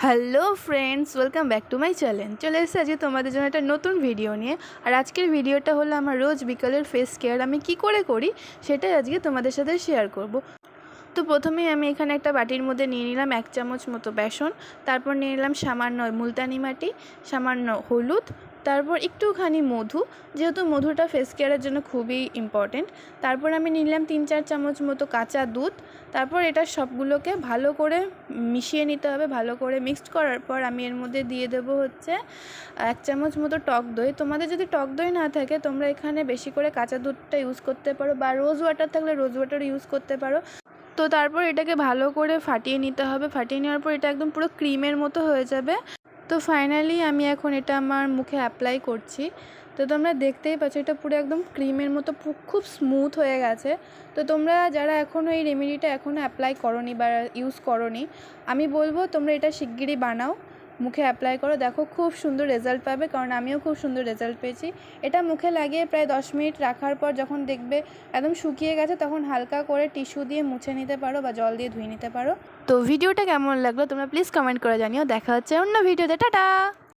Hello friends, welcome back to my channel. চলে এসেছি আজকে তোমাদের জন্য একটা নতুন ভিডিও নিয়ে। আর আজকের ভিডিওটা হলো আমার রোজ বিকালের ফেস কেয়ার আমি কি করে করি সেটাই আজকে তোমাদের সাথে শেয়ার করব। তো প্রথমেই আমি এখানে একটা বাটির মধ্যে নিয়ে নিলাম 1 চামচ মতো বেসন, তারপর নিয়ে নিলাম সামান্য মুলতানি মাটি, সামান্য হলুদ, তারপর একটুখানি মধু, যেহেতু মধুটা ফেস কেয়ারের জন্য খুবই ইম্পর্টেন্ট। তারপর আমি নিলাম 3-4 চামচ মতো কাঁচা দুধ। তারপর এটা সবগুলোকে ভালো করে মিশিয়ে নিতে হবে। ভালো করে মিক্সড করার পর আমি এর মধ্যে দিয়ে দেবো হচ্ছে 1 চামচ মতো টক দই। তোমাদের যদি টক দই না থাকে তোমরা এখানে বেশি করে কাঁচা দুধটা ইউজ করতে পারো, বা রোজ ওয়াটার থাকলে রোজ ওয়াটার ইউজ করতে পারো। তো তারপর এটাকে ভালো করে ফাটিয়ে নিতে হবে। ফাটিয়ে নেওয়ার পর এটা একদম পুরো ক্রিমের মতো হয়ে যাবে। তো ফাইনালি আমি এখন এটা আমার মুখে অ্যাপ্লাই করছি। তো তোমরা দেখতেই পাচ্ছ এটা পুরো একদম ক্রিমের মতো খুব স্মুথ হয়ে গেছে। তো তোমরা যারা এখনও এই রেমেডিটা এখনও অ্যাপ্লাই করোনি বা ইউজ করোনি, আমি বলবো তোমরা এটা শিগগিরই বানাও, মুখে অ্যাপ্লাই করো, দেখো খুব সুন্দর রেজাল্ট পাবে। কারণ আমিও খুব সুন্দর রেজাল্ট পেয়েছি। এটা মুখে লাগিয়ে প্রায় 10 মিনিট রাখার পর যখন দেখবে একদম শুকিয়ে গেছে তখন হালকা করে টিস্যু দিয়ে মুছে নিতে পারো বা জল দিয়ে ধুয়ে নিতে পারো। তো ভিডিওটা কেমন লাগলো তোমরা প্লিজ কমেন্ট করে জানিও। দেখা হচ্ছে অন্য ভিডিওতে। টাটা।